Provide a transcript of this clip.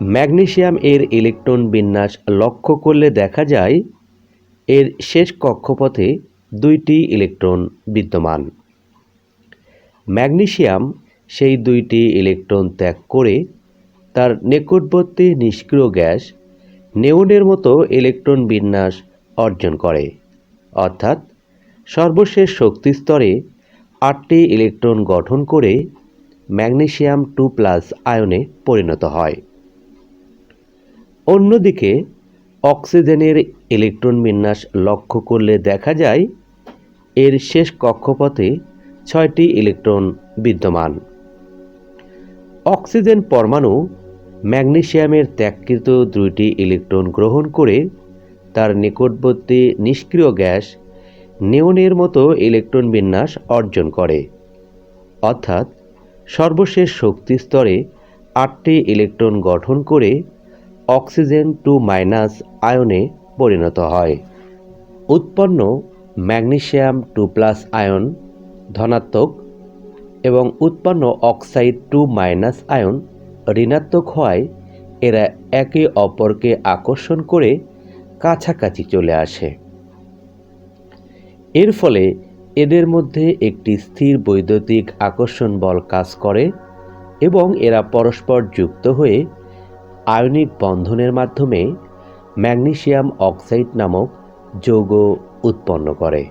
Magnesium এর electron বিন্যাস লক্ষ্য করলে দেখা যায় এর শেষ কক্ষপথে 2টি ইলেকট্রন বিদ্যমান। ম্যাগনেসিয়াম সেই 2টি ইলেকট্রন ত্যাগ করে তার নিকটবর্তী নিষ্ক্রিয় গ্যাস নিয়নের মতো ইলেকট্রন বিন্যাস অর্জন করে, অর্থাৎ সর্বশেষ শক্তি স্তরে 8টি ইলেকট্রন গঠন করে ম্যাগনেসিয়াম 2+ আয়নে পরিণত হয়। অন্যদিকে অক্সিজেনের ইলেকট্রন বিন্যাস লক্ষ্য করলে দেখা যায় এর শেষ কক্ষপথে 6টি ইলেকট্রন বিদ্যমান। অক্সিজেন পরমাণু ম্যাগনেসিয়ামের ত্যাগকৃত 2টি ইলেকট্রন গ্রহণ করে তার নিকটবর্তী নিষ্ক্রিয় গ্যাস নিয়নের মতো ইলেকট্রন বিন্যাস অর্জন করে, অর্থাৎ সর্বশেষ শক্তি স্তরে 8টি ইলেকট্রন গঠন করে অক্সিজেন 2- আয়নে পরিণত হয়। উৎপন্ন ম্যাগনেসিয়াম 2+ আয়ন ধনাত্মক এবং উৎপন্ন অক্সাইড 2- আয়ন ঋণাত্মক হওয়ায় এরা একে অপরকে আকর্ষণ করে কাছাকাছি চলে আসে। এর ফলে এদের মধ্যে একটি স্থির বৈদ্যুতিক আকর্ষণ বল কাজ করে এবং এরা পরস্পর যুক্ত হয়ে আয়নিক বন্ধনের মাধ্যমে ম্যাগনেসিয়াম অক্সাইড নামক যৌগ উৎপন্ন করে।